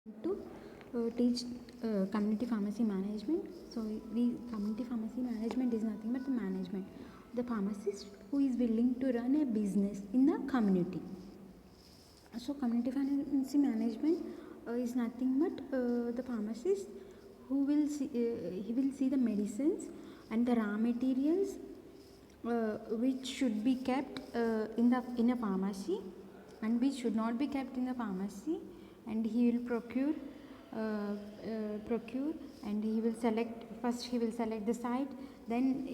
to teach community pharmacy management. So the community pharmacy management is nothing but the management, the pharmacist who is willing to run a business in the community. So community pharmacy management is nothing but the pharmacist who will see the medicines and the raw materials which should be kept in a pharmacy and which should not be kept in the pharmacy, and he will procure and he will select. First he will select the site, then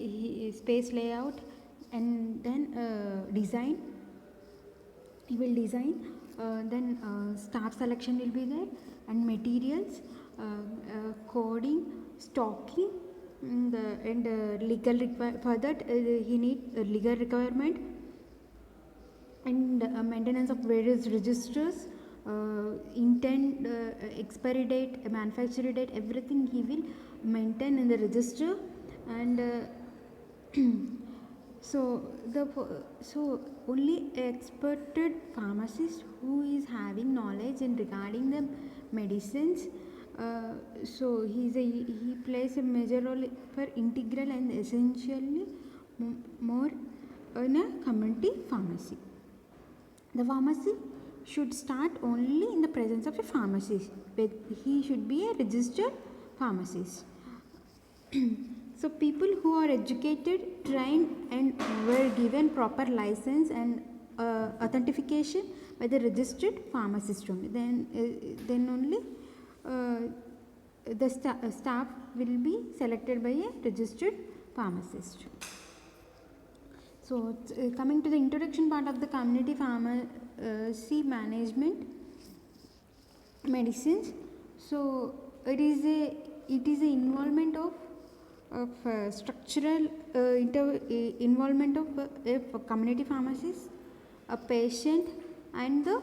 space layout, and then design. He will design, then staff selection will be there, and materials, coding, stocking, and legal for that he need legal requirement, and maintenance of various registers, intent, expiry date, manufacturing date, everything he will maintain in the register. And so only experted pharmacist who is having knowledge in regarding the medicines, so he plays a major role for integral and essentially more in a community pharmacy. The pharmacy should start only in the presence of a pharmacist, but he should be a registered pharmacist. So people who are educated, trained, and were given proper license and authentication by the registered pharmacist only, then only the staff will be selected by a registered pharmacist. So coming to the introduction part of the community pharmacy management medicines. So it is a involvement of structural involvement of a community pharmacist, a patient, and the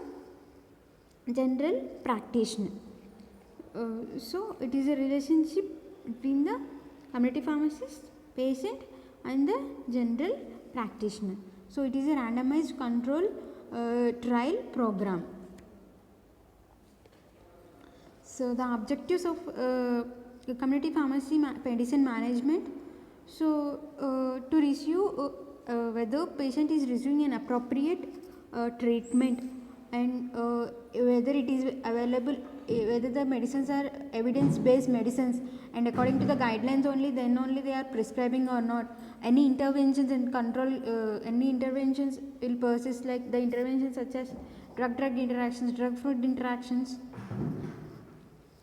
general practitioner. So it is a relationship between the community pharmacist, patient, and the general practitioner. So it is a randomized control trial program. So the objectives of community pharmacy medicine management. So to review whether patient is receiving an appropriate treatment, and whether it is available, whether the medicines are evidence based medicines and according to the guidelines only, then only they are prescribing or not. Any interventions and control, any interventions will persist, like the interventions such as drug interactions, drug food interactions,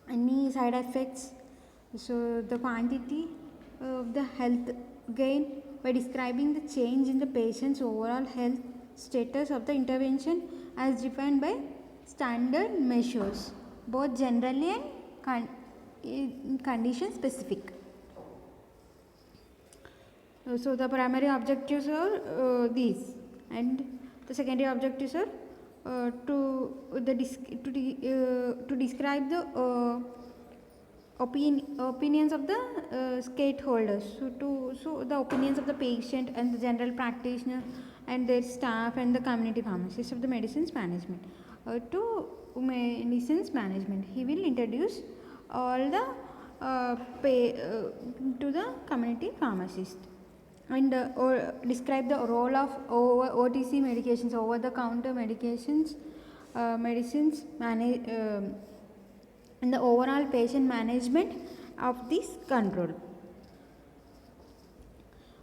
any side effects. So the quantity of the health gain by describing the change in the patient's overall health status of the intervention as defined by standard measures, both generally and condition specific. So the primary objectives are these, and the secondary objectives are to describe the opinions of the stakeholders. So the opinions of the patient and the general practitioner and their staff and the community pharmacist of the medicines management. To medicines management, he will introduce all the to the community pharmacist, and or describe the role of OTC medications, over the counter medications, medicines and the overall patient management of this control.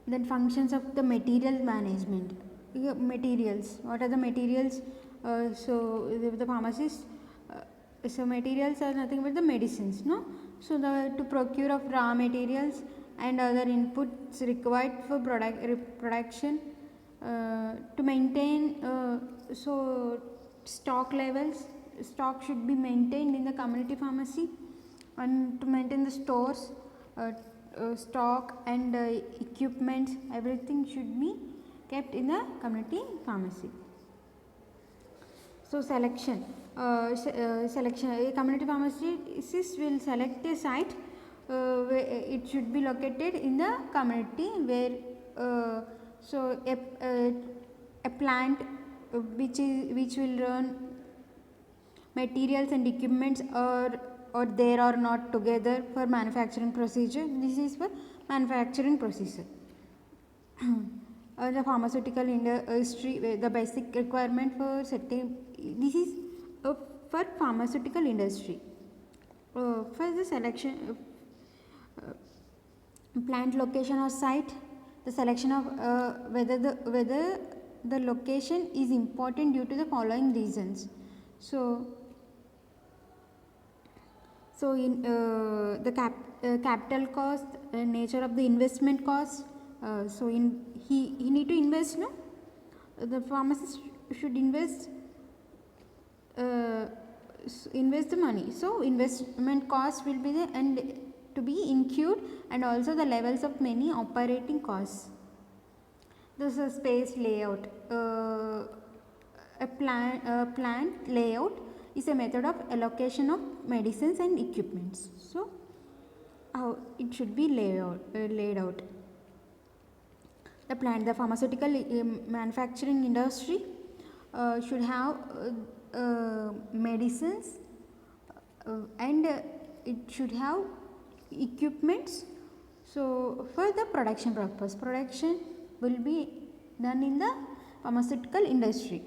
Then functions of the material management. Materials, what are the materials? So the pharmacist, so materials are nothing but the medicines, no? So to procure of raw materials and other inputs required for production, to maintain, so stock levels, stock should be maintained in the community pharmacy, and to maintain the stores, stock and equipment, everything should be kept in the community pharmacy. So selection, a community pharmacist will select a site where it should be located in the community, where so a plant which will run materials and equipments are or there or not together for manufacturing procedure. This is for manufacturing procedure. The pharmaceutical industry, the basic requirement for setting, this is for pharmaceutical industry. For the selection, plant location or site, the selection of whether the location is important due to the following reasons. So in the capital cost, nature of the investment cost. So in he need to invest, no, the pharmacist should invest the money. So investment cost will be the and to be incurred, and also the levels of many operating costs. This is space layout. A plant layout is a method of allocation of medicines and equipments. So how it should be laid out. The pharmaceutical manufacturing industry should have medicines and it should have equipments. So for the production purpose, production will be done in the pharmaceutical industry.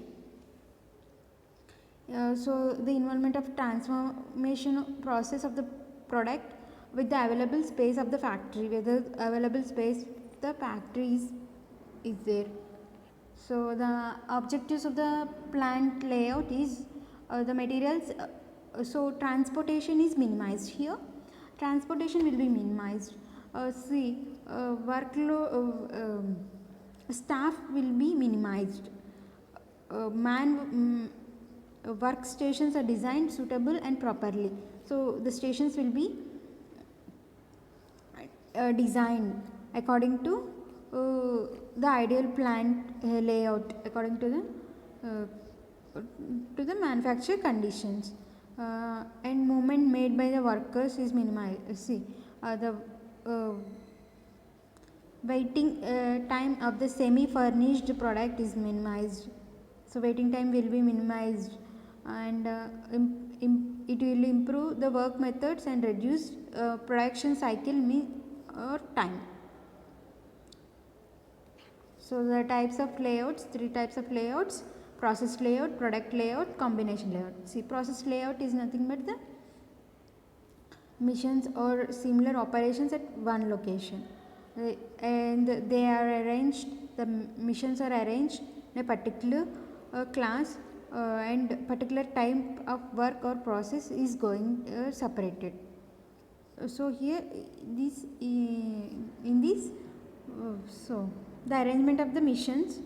So the involvement of transformation process of the product with the available space of the factory, whether available space the factory is there. So the objectives of the plant layout is the materials. So transportation is minimized here. Transportation will be minimized. Workload, staff will be minimized. Workstations are designed suitable and properly. So the stations will be designed according to the ideal plant layout, according to the manufacture conditions, and movement made by the workers is minimized. The waiting time of the semi furnished product is minimized. So waiting time will be minimized, and it will improve the work methods and reduce production cycle or time. So the types of layouts, 3 types of layouts: process layout, product layout, combination layout. See, process layout is nothing but the missions or similar operations at one location, and they are arranged, the missions are arranged in a particular class, and particular type of work or process is going separated. So here this in this so the arrangement of the missions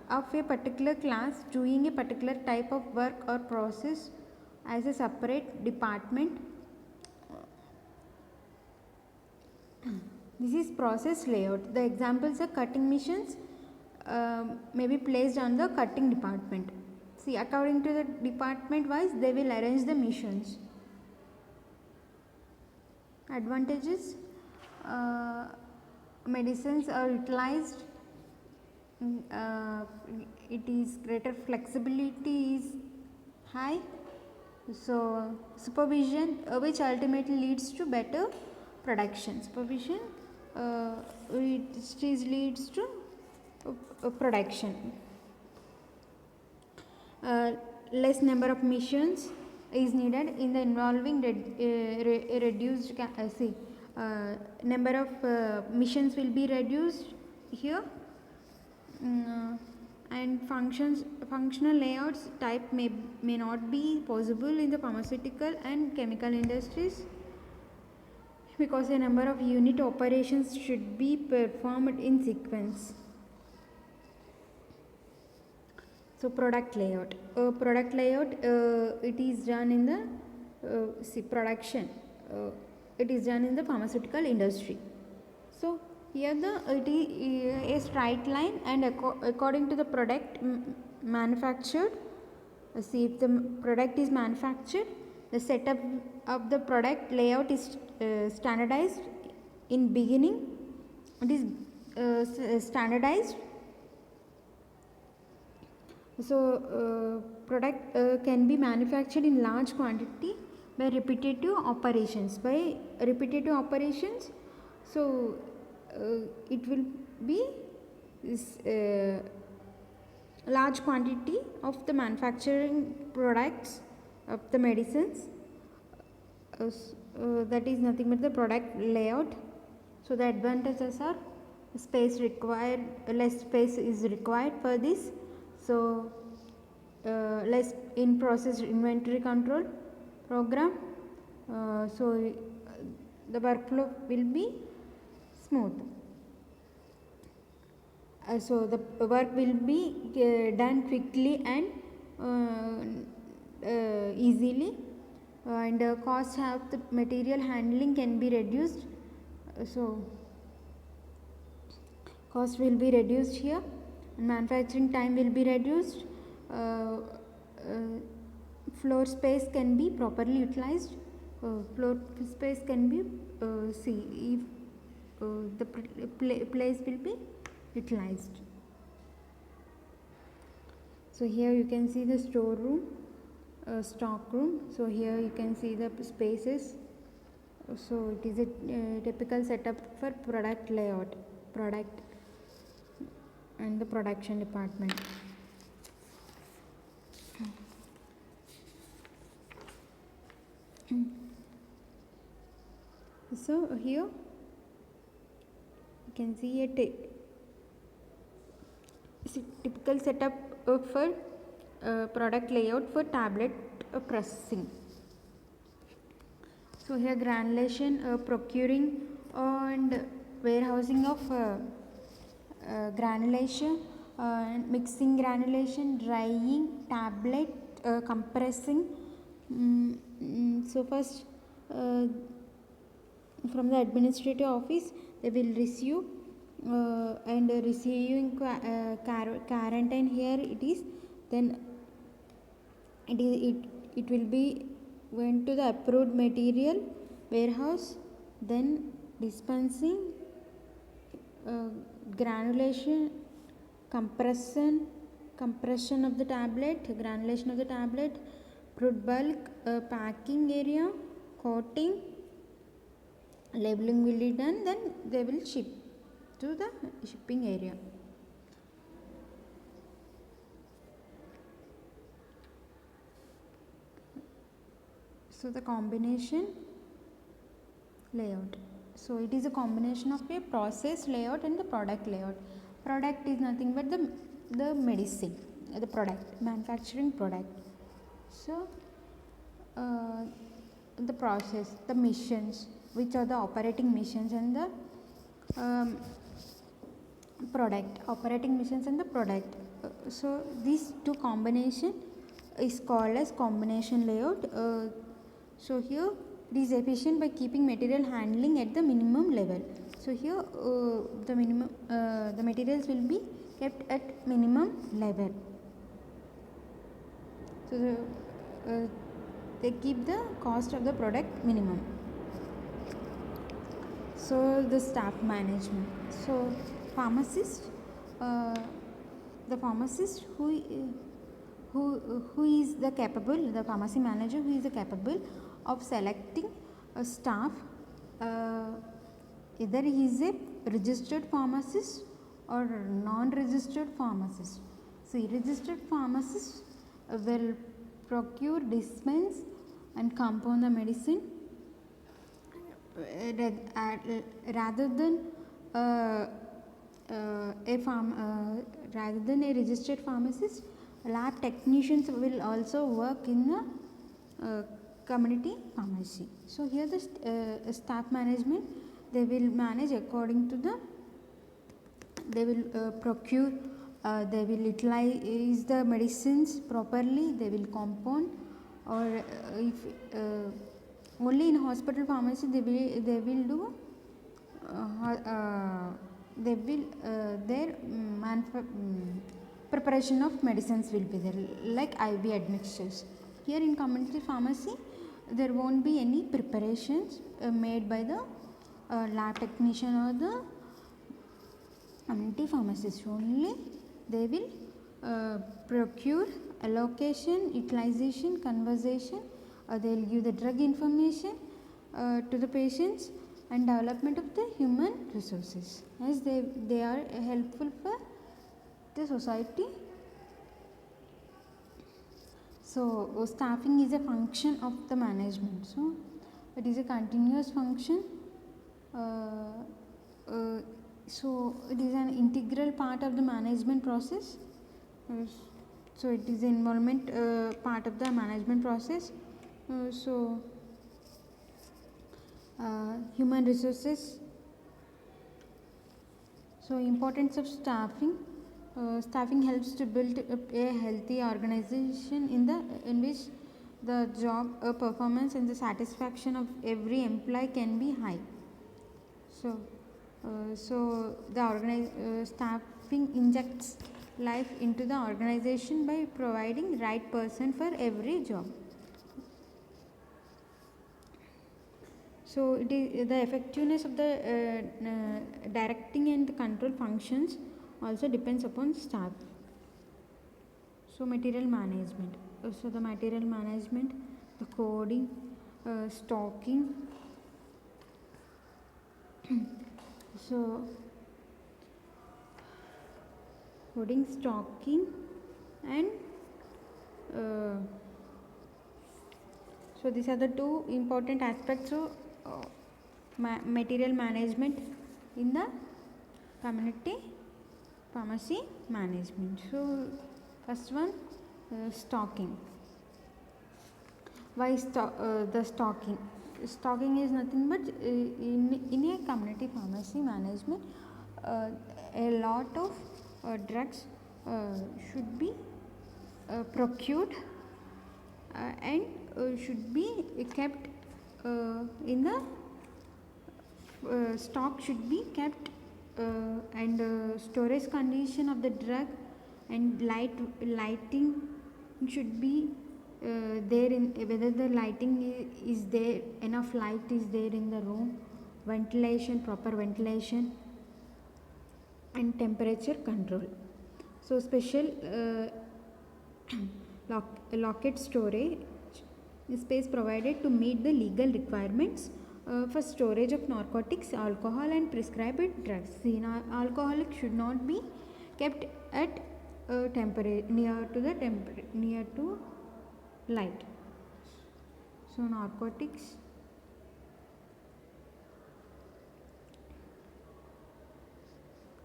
of a particular class doing a particular type of work or process as a separate department. This is process layout. The examples are cutting missions may be placed on the cutting department. See, according to the department wise, they will arrange the missions. Advantages: medicines are utilized, it is greater flexibility is high. So supervision, which ultimately leads to better production. Supervision which leads to production. Less number of missions is needed in the involving reduced number of missions will be reduced here, and functional layouts type may not be possible in the pharmaceutical and chemical industries because a number of unit operations should be performed in sequence. So product layout. It is done in the production. It is done in the pharmaceutical industry. So here it is a straight line, and according to the product manufactured. See, if the product is manufactured, the setup of the product layout is standardized in beginning. It is standardized. So product can be manufactured in large quantity by repetitive operations. So it will be this large quantity of the manufacturing products of the medicines. That is nothing but the product layout. So the advantages are less space is required for this. So less in process inventory control program. The workflow will be smooth. So the work will be done quickly and easily, and cost of the material handling can be reduced. So cost will be reduced here, and manufacturing time will be reduced. Floor space can be properly utilized. Floor space can be if the place will be utilized. So here you can see the storeroom, stock room. So here you can see the spaces. So it is a typical setup for product layout, product and the production department. So here you can see a typical setup for product layout for tablet processing. So here granulation, procuring and warehousing of granulation, mixing granulation, drying, tablet, compressing. So first from the administrative office they will receive and receiving quarantine here it is, then it will be went to the approved material warehouse, then dispensing, granulation, compression of the tablet, granulation of the tablet, crude bulk, packing area, coating, labeling will be done, then they will ship to the shipping area. So the combination layout. So it is a combination of a process layout and the product layout. Product is nothing but the medicine, the product, manufacturing product. So the process, the missions, which are the operating missions and the product, operating missions and the product. So these two combination is called as combination layout. So here it is efficient by keeping material handling at the minimum level. So here the materials will be kept at minimum level. So they keep the cost of the product minimum. So the staff management. So pharmacist, the pharmacist who is the capable, the pharmacy manager who is the capable of selecting a staff, either he is a registered pharmacist or non-registered pharmacist. So registered pharmacist will procure, dispense and compound the medicine rather than a registered pharmacist. Lab technicians will also work in the community pharmacy. So here the staff management, they will manage according to the, they will procure, they will utilize the medicines properly, they will compound, or if only in hospital pharmacy they will do their preparation of medicines will be there, like IV admixtures. Here in community pharmacy there won't be any preparations made by the lab technician or the community pharmacist. Only they will procure allocation, utilization, conversation. They'll give the drug information to the patients, and development of the human resources, as they are helpful for the society. So staffing is a function of the management. So it is a continuous function. So it is an integral part of the management process. So it is an involvement part of the management process. Human resources. So importance of staffing. Staffing helps to build a healthy organization in which the job performance and the satisfaction of every employee can be high. So the staffing injects life into the organization by providing right person for every job. So it is the effectiveness of the directing and the control functions also depends upon staff. So material management. So the material management, the coding, stocking. So coding, stocking, and so these are the two important aspects of material management in the community pharmacy management. So first one, stocking. Why the stocking? Stocking is nothing but in a community pharmacy management, a lot of drugs should be procured and should be kept in the stock should be kept, and storage condition of the drug and lighting should be there, in whether the lighting is there, enough light is there in the room, ventilation, proper ventilation, and temperature control. So special locket storage space provided to meet the legal requirements for storage of narcotics, alcohol, and prescribed drugs. See, alcoholic should not be kept at near to light. So narcotics,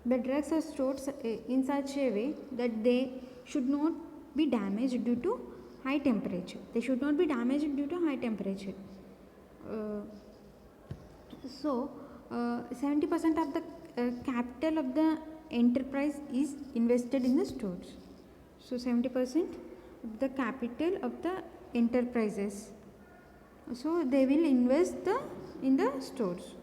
the drugs are stored in such a way that they should not be damaged due to high temperature. 70% of the capital of the enterprise is invested in the stores. So 70% of the capital of the enterprises, so they will invest in the stores.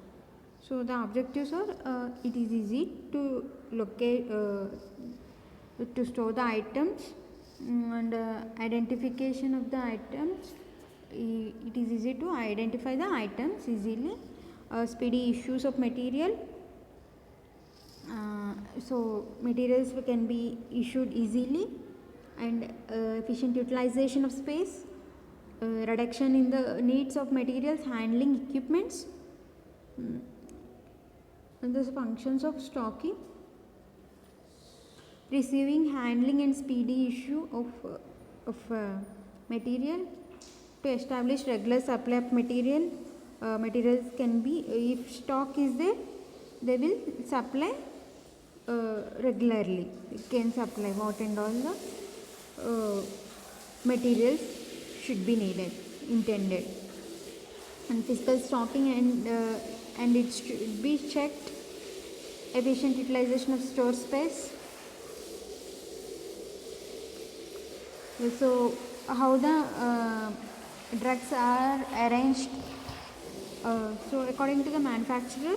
So the objectives are, it is easy to locate, to store the items, and identification of the items. It is easy to identify the items easily. Speedy issues of material. So materials can be issued easily, and efficient utilization of space, reduction in the needs of materials handling equipments. And the functions of stocking: receiving, handling, and speedy issue of material. To establish regular supply of material. Materials can be, if stock is there, they will supply regularly. It can supply what and all the materials should be intended. And physical stocking, and it should be checked. Efficient utilization of store space. So how the drugs are arranged? So according to the manufacturer,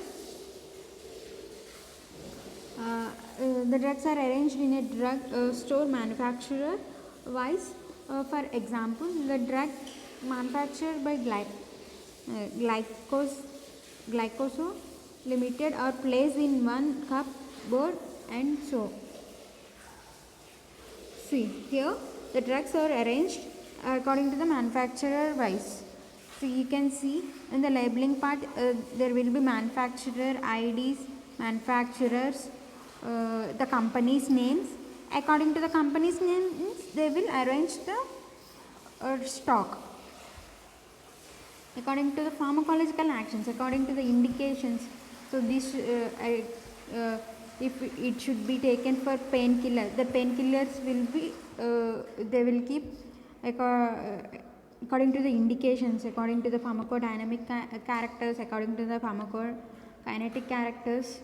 the drugs are arranged in a drug store manufacturer wise. For example, the drug manufactured by Glycoso Limited are placed in one cupboard, and so see here the drugs are arranged according to the manufacturer wise. So you can see in the labeling part there will be manufacturer IDs, manufacturers, the company's names. According to the company's names, they will arrange the stock. According to the pharmacological actions, according to the indications. So this if it should be taken for painkiller, the painkillers will be they will keep according to the indications, according to the pharmacodynamic characters, according to the pharmacokinetic characters.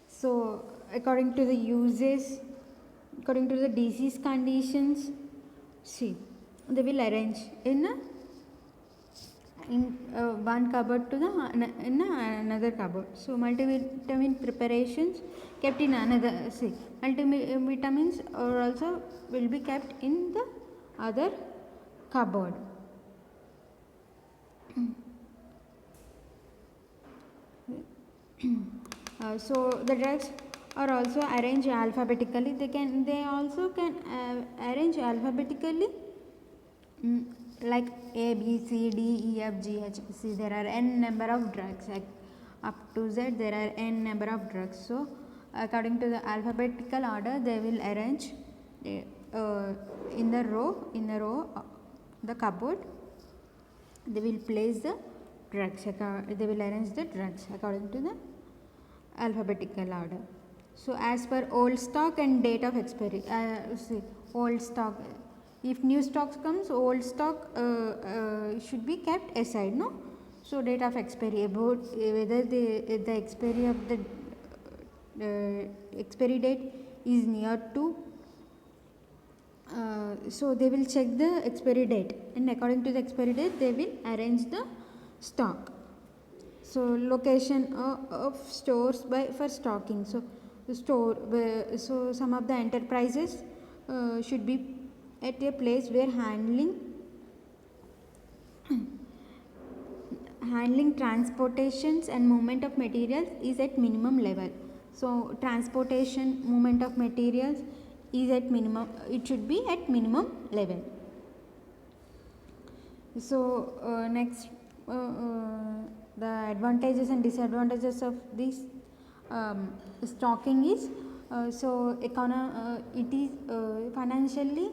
So according to the uses, according to the disease conditions, see, they will arrange in one cupboard to the in another cupboard. So multivitamin preparations kept in another. See, multivitamins are also will be kept in the other cupboard. So the drugs are also arranged alphabetically. They also can arrange alphabetically, like A, B, C, D, E, F, G, H. See, there are n number of drugs, like up to Z there are n number of drugs. So according to the alphabetical order, they will arrange in the row the cupboard. They will place the drugs. They will arrange the drugs according to the alphabetical order. So as per old stock and date of expiry, see, old stock, if new stocks comes, old stock should be kept aside, no? So date of expiry, about whether the expiry of the expiry date is near to, so they will check the expiry date, and according to the expiry date they will arrange the stock. So location of stores for stocking. So the store, so some of the enterprises should be at a place where handling, transportations and movement of materials is at minimum level. So transportation, movement of materials is at minimum, it should be at minimum level. So next, the advantages and disadvantages of this stocking is, so it is financially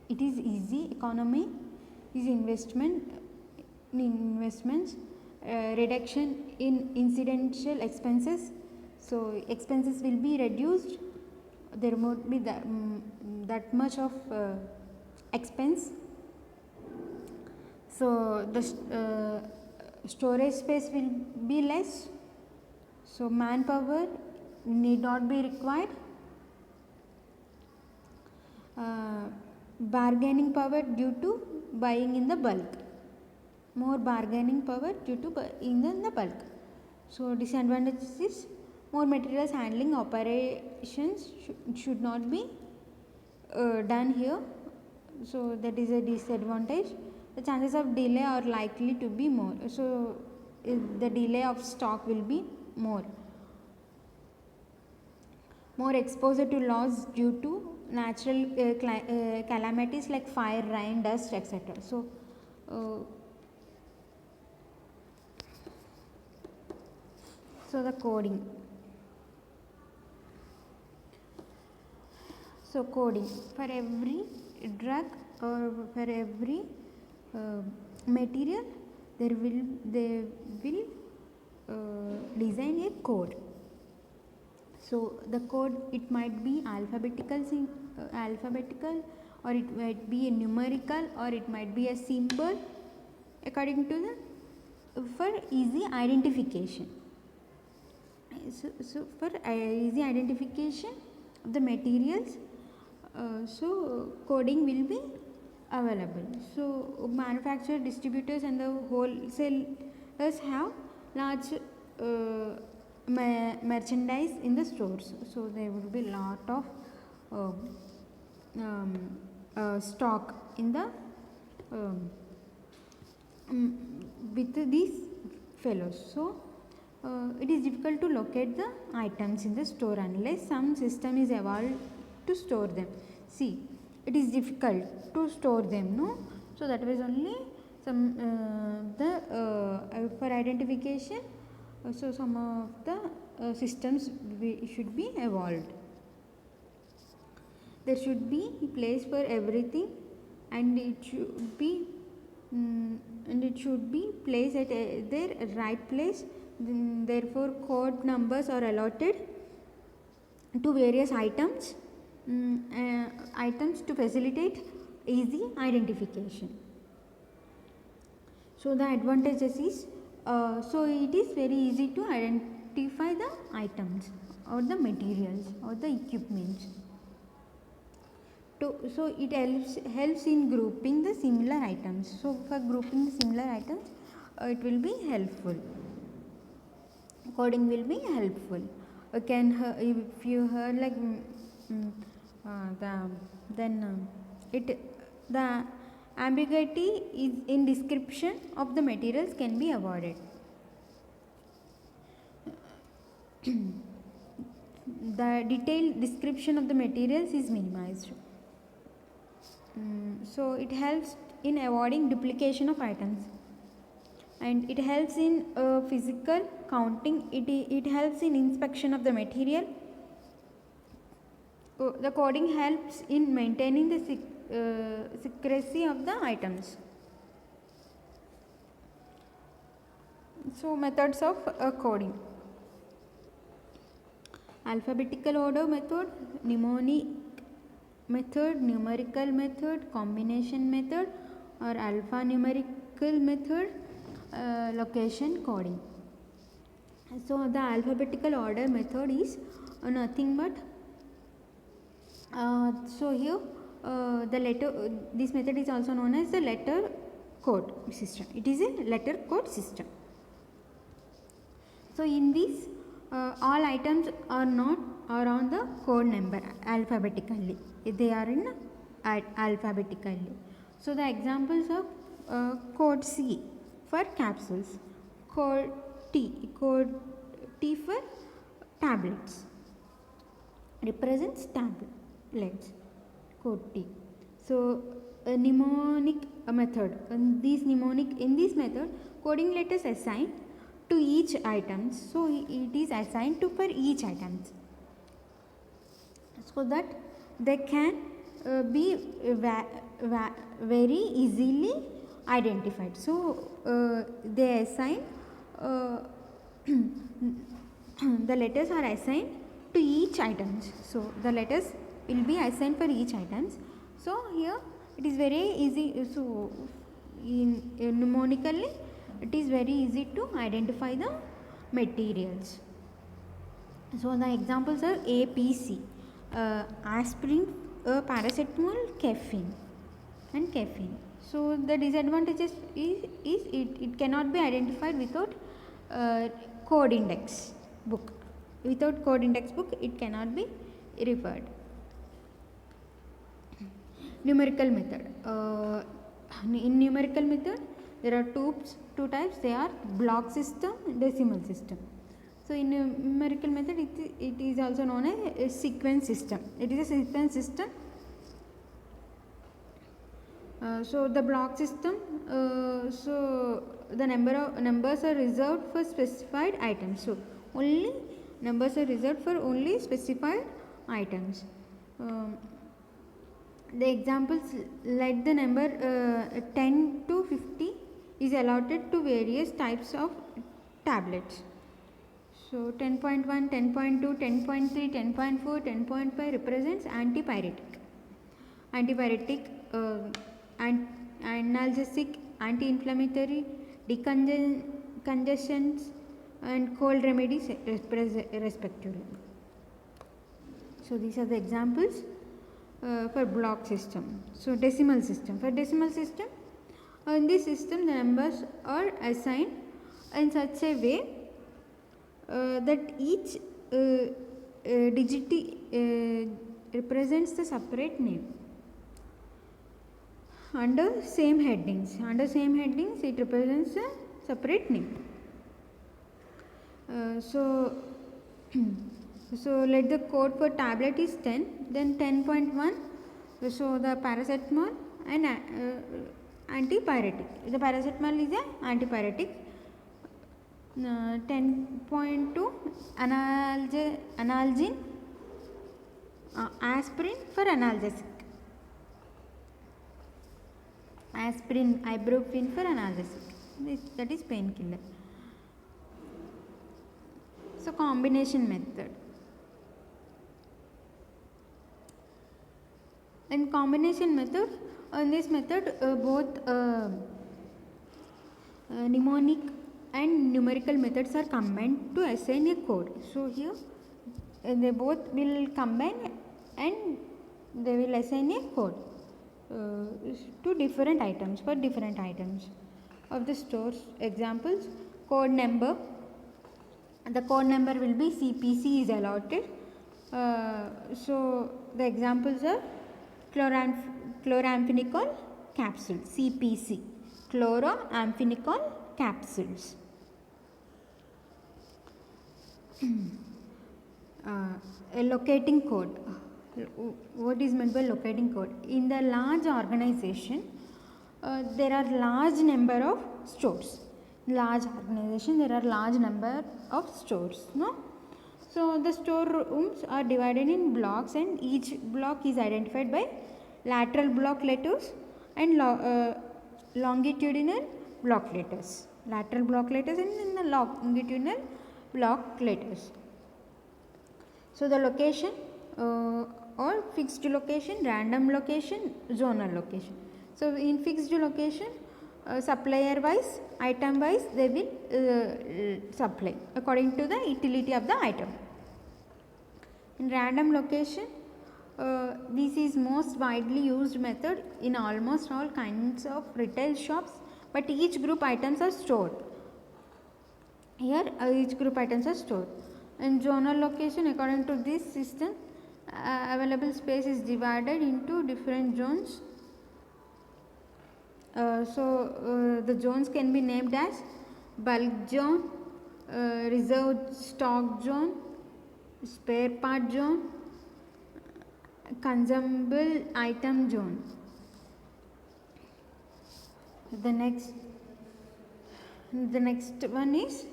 it is easy, economy is investments, reduction in incidental expenses. So expenses will be reduced, there won't be that much of expense. So the storage space will be less, so manpower need not be required. Bargaining power due to buying in the bulk, more bargaining power due to buying in the bulk. So disadvantages is more materials handling operations should not be done here, so that is a disadvantage. The chances of delay are likely to be more, so the delay of stock will be more exposure to loss due to natural calamities like fire, rain, dust, etc. So the coding. So coding, for every drug or for every material they will design a code. So the code, it might be alphabetical or it might be a numerical or it might be a symbol, according to the for easy identification. So for easy identification of the materials, so coding will be available. So manufacturers, distributors and the wholesalers have large merchandise in the stores, so there will be lot of stock in the with these fellows. So it is difficult to locate the items in the store unless some system is evolved to store them. see, it is difficult to store them, no? So that was only some for identification. So some of the systems should be evolved. There should be a place for everything, and it should be placed at their right place. Therefore, code numbers are allotted to various items to facilitate easy identification. So the advantages is, so it is very easy to identify the items or the materials or the equipment. So it helps in grouping the similar items. So for grouping the similar items, it will be helpful. Coding will be helpful. If you heard like the ambiguity is in description of the materials can be avoided. The detailed description of the materials is minimized. So it helps in avoiding duplication of items, and it helps in physical counting. It helps in inspection of the material. The coding helps in maintaining the secrecy of the items. So methods of coding: alphabetical order method, mnemonic method, numerical method, combination method, or alphanumerical method, location coding. So the alphabetical order method is nothing but so here the letter, this method is also known as the letter code system. It is a letter code system. So in this all items are on the code number alphabetically. They are in alphabetically. So the examples of code C for capsules, code T for tablets, represents tablets, code T. So a mnemonic method, in this method coding letters assigned to each item. So it is assigned to for each item, so that they can be very easily identified. So they assign the letters are assigned to each items. So the letters will be assigned for each items. So here it is very easy. So mnemonically it is very easy to identify the materials. So the examples are A, P, C, aspirin, paracetamol, caffeine, and caffeine. So the disadvantages is it cannot be identified without code index book. Without code index book it cannot be referred. Numerical method. In numerical method there are two types. They are block system, decimal system. So in numerical method it is also known as a sequence system. It is a sequence system. So the block system, so the numbers are reserved for specified items. So only numbers are reserved for only specified items. The examples, like the number 10 to 50 is allotted to various types of tablets. So 10.1, 10.2, 10.3, 10.4, 10.5 represents antipyretic, analgesic, anti-inflammatory, decongestants, and cold remedies respectively. So these are the examples for block system. So decimal system. For decimal system, in this system the numbers are assigned in such a way that each digit represents the separate name. Under same headings it represents a separate name. So let the code for tablet is 10, then 10.1 So the paracetamol and antipyretic. The paracetamol is an antipyretic. 10.2 analgin, aspirin for analgesic. Aspirin, ibuprofen for analgesic. That is painkiller. So combination method. In combination method, in this method both mnemonic and numerical methods are combined to assign a code. So here they both will combine and they will assign a code to different items for different items of the stores. Examples: code number. The code number will be CPC is allotted. So the examples are chloramphenicol capsule, CPC, chloramphenicol capsules. A locating code. What is meant by locating code? In the large organization, there are large number of stores. Large organization, there are large number of stores. No. So the storerooms are divided in blocks, and each block is identified by lateral block letters and longitudinal block letters. Lateral block letters and then the longitudinal block letters. So the location or fixed location, random location, zonal location. So in fixed location, supplier wise, item wise, they will supply according to the utility of the item. In random location, this is most widely used method in almost all kinds of retail shops, but each group items are stored. Here each group items are stored. In zonal location, according to this system, available space is divided into different zones. The zones can be named as bulk zone, reserved stock zone, spare part zone, consumable item zone. The next one is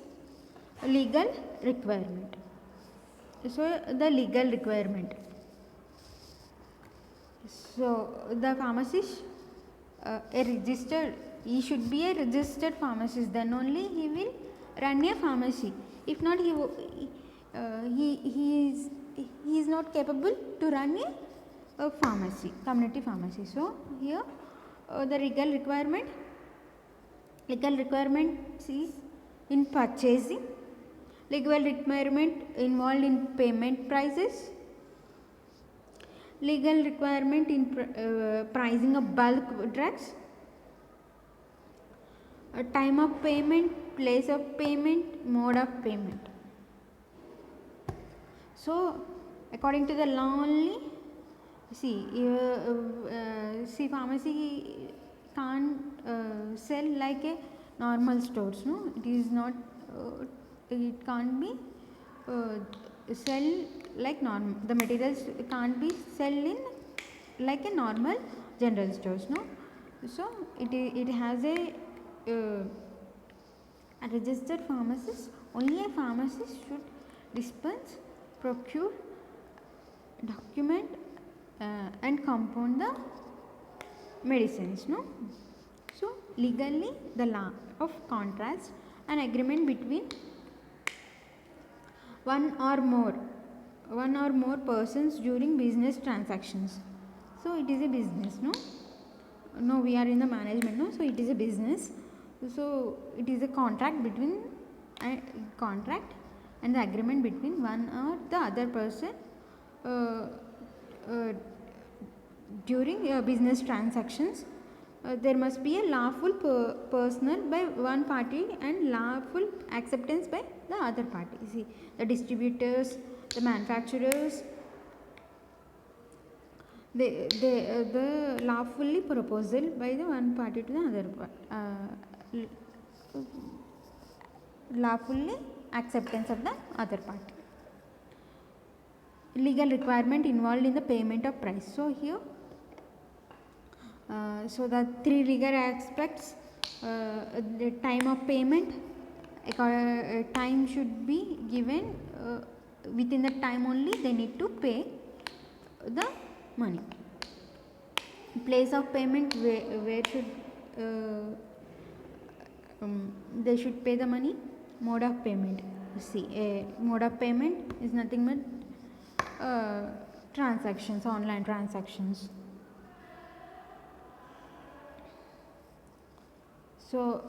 legal requirement. So the legal requirement. So the pharmacist, he should be a registered pharmacist, then only he will run a pharmacy. If not, he is not capable to run a pharmacy, community pharmacy. So here the legal requirement is in purchasing, legal requirement involved in payment prices, legal requirement in pricing of bulk drugs, time of payment, place of payment, mode of payment. So according to the law only, pharmacy can't sell like a normal stores. No, it is not. It can't be sell like normal. The materials can't be sell in like a normal general stores. No, so it has a registered pharmacist. Only a pharmacist should dispense, procure, document and compound the medicines. No, so legally the law of contrast, an agreement between one or more persons during business transactions. So it is a business. No, we are in the management. No, so it is a business. So it is a contract between contract and the agreement between one or the other person during business transactions. There must be a lawful personal by one party and lawful acceptance by the other party. See, the distributors, the manufacturers, the lawfully proposal by the one party to the other party, lawfully acceptance of the other party. Legal requirement involved in the payment of price. So here So the three rigor aspects, the time of payment, time should be given, within the time only they need to pay the money. Place of payment, where should they should pay the money. Mode of payment, see, mode of payment is nothing but transactions, online transactions. So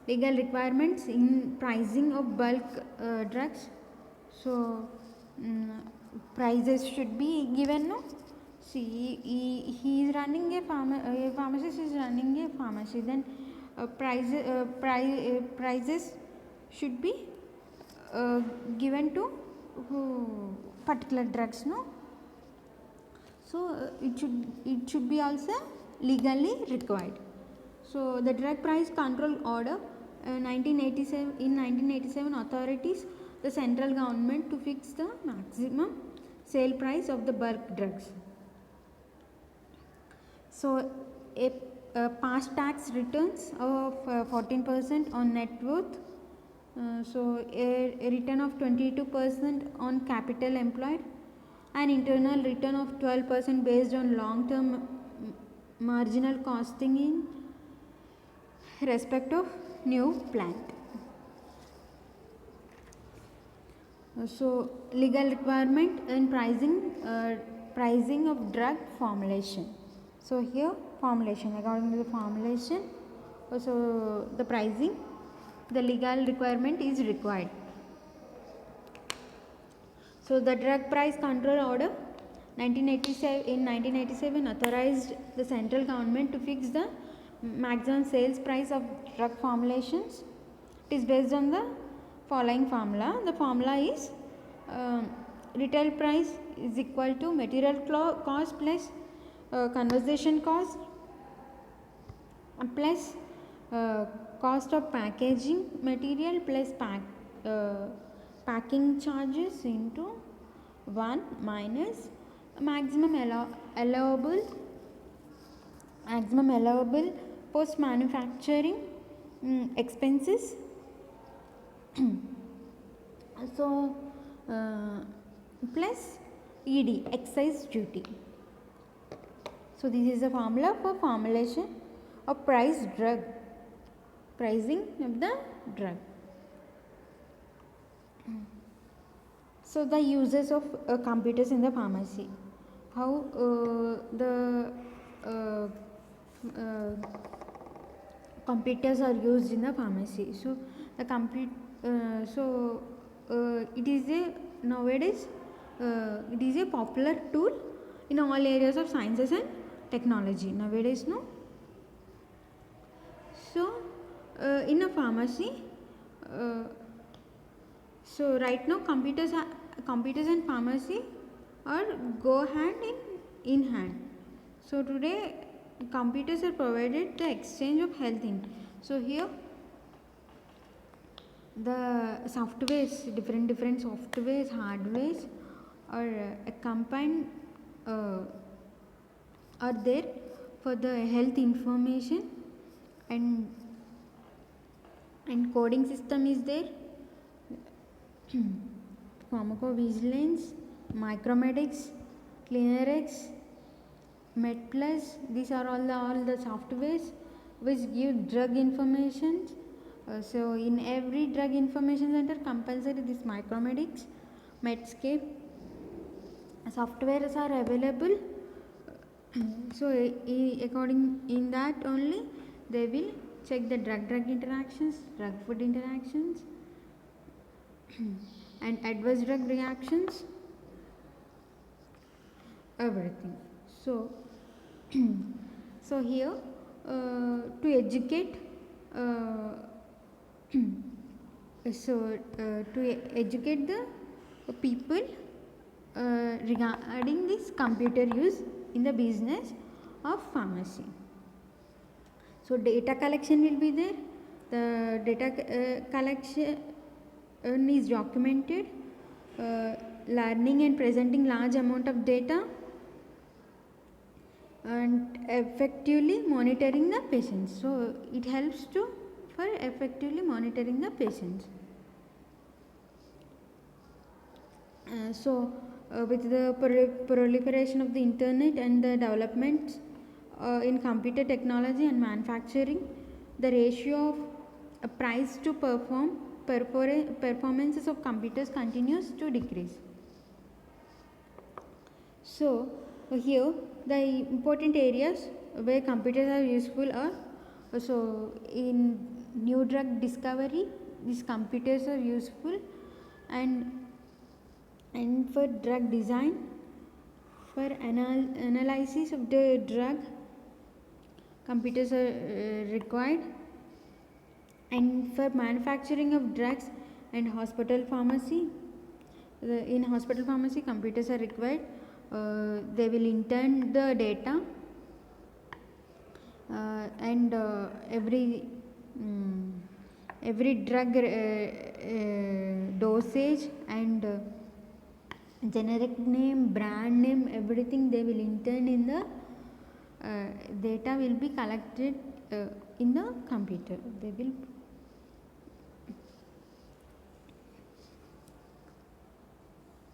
legal requirements in pricing of bulk drugs. So prices should be given, no. See, he is running a pharmacist is running a pharmacy, then prices should be given to particular drugs, no. So it should be also legally required. So the Drug Price Control Order 1987 authorities the central government to fix the maximum sale price of the bulk drugs. So a past tax returns of 14% on net worth. So a return of 22% on capital employed, an internal return of 12% based on long term marginal costing in respect of new plant. So legal requirement in pricing of drug formulation. So here formulation, according to the formulation, so the pricing, the legal requirement is required. So the Drug Price Control Order 1987 authorized the central government to fix the maximum sales price of drug formulations. It is based on the following formula. The formula is retail price is equal to material cost plus conversion cost plus cost of packaging material plus packing charges into 1 minus maximum allowable post manufacturing expenses. So plus ED, excise duty. So this is the formula for formulation of pricing of the drug. So the uses of computers in the pharmacy. How the computers are used in the pharmacy. So the it is a nowadays it is a popular tool in all areas of sciences and technology nowadays, no. So in a pharmacy, so right now computers and pharmacy are go hand in hand. So today computers are provided the exchange of health in. So here the softwares, different softwares, hardwares are combined are there for the health information, and coding system is there. Pharmacovigilance, Micromedics, Clearex, MedPlus, these are all the softwares which give drug information. So in every drug information center compulsory this Micromedics, Medscape softwares are available. So according in that only they will check the drug interactions, drug food interactions and adverse drug reactions, everything. So so here to educate to educate the people regarding this computer use in the business of pharmacy. So data collection will be there. The data collection is documented, learning and presenting large amount of data and effectively monitoring the patients. So it helps to for effectively monitoring the patients. With the proliferation of the internet and the developments in computer technology and manufacturing, the ratio of price to performances of computers continues to decrease. So here the important areas where computers are useful are, so in new drug discovery these computers are useful, and for drug design, for analysis of the drug computers are required, and for manufacturing of drugs and hospital pharmacy, in hospital pharmacy computers are required. They will intern the data, and every drug dosage and generic name, brand name, everything they will intern in the data will be collected in the computer. They will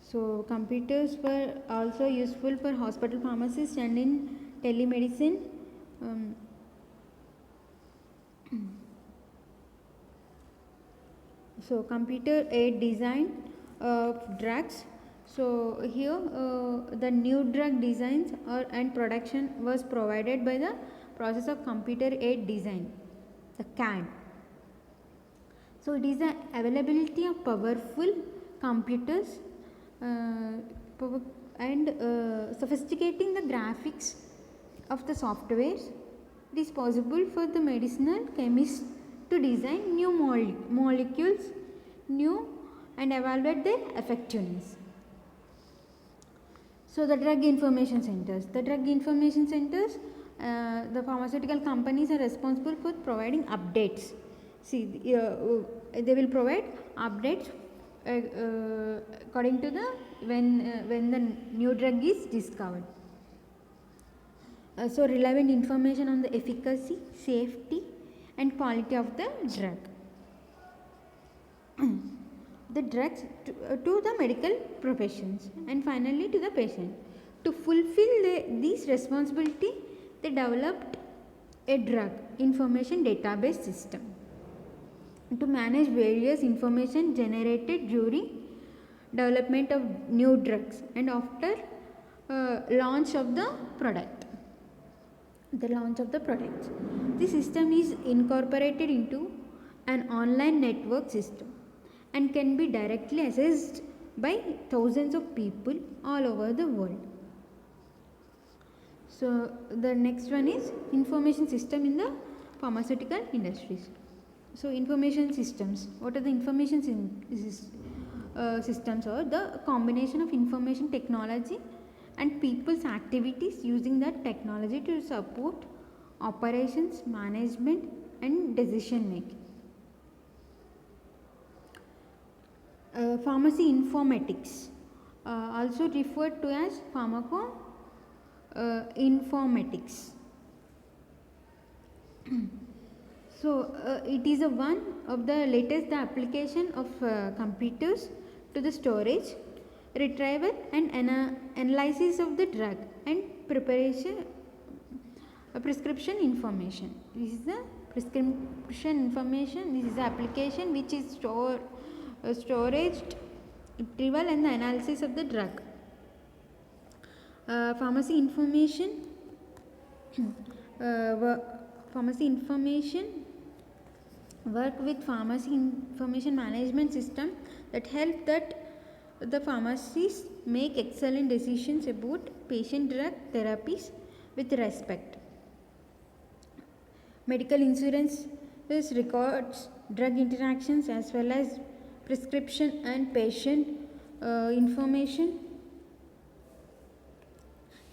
so computers were also useful for hospital pharmacists and in telemedicine. So computer aid design of drugs. So here the new drug designs and production was provided by the process of computer aid design, the CAD. So it is the availability of powerful computers and sophisticating the graphics of the softwares. It is possible for the medicinal chemists to design new molecules, and evaluate their effectiveness. So the drug information centers. The drug information centers, the pharmaceutical companies are responsible for providing updates. See, they will provide updates according to the when the new drug is discovered. So relevant information on the efficacy, safety, and quality of the drug. The drugs to the medical professions, and finally to the patient. To fulfill these responsibility, they developed a drug information database system to manage various information generated during development of new drugs and after launch of the product. The system is incorporated into an online network system and can be directly accessed by thousands of people all over the world. So the next one is information system in the pharmaceutical industries. So information systems. What are the information systems? Are the combination of information technology and people's activities using that technology to support operations, management, and decision making. Pharmacy informatics, also referred to as informatics. So it is one of the latest application of computers to the storage, retrieval, and analysis of the drug and prescription information. This is the prescription information. This is the application which is storage, retrieval, and the analysis of the drug. Pharmacy information work with pharmacy information management system that help the pharmacists make excellent decisions about patient drug therapies with respect. Medical insurance records drug interactions as well as prescription and patient information.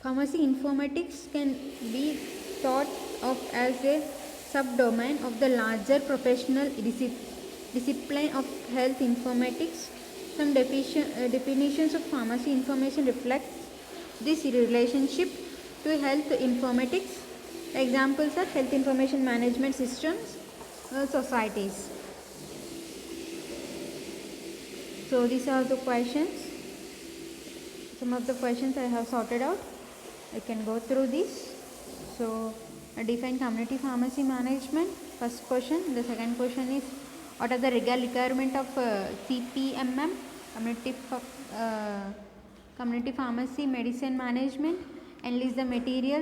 Pharmacy informatics can be thought of as a subdomain of the larger professional discipline of health informatics. Some definitions of pharmacy information reflect this relationship. to health informatics. Examples are health information management systems, societies. So these are the questions. Some of the questions I have sorted out. I can go through this. So define community pharmacy management. First question. The second question is, what are the requirement of CPMM, community pharmacy medicine management, and list the material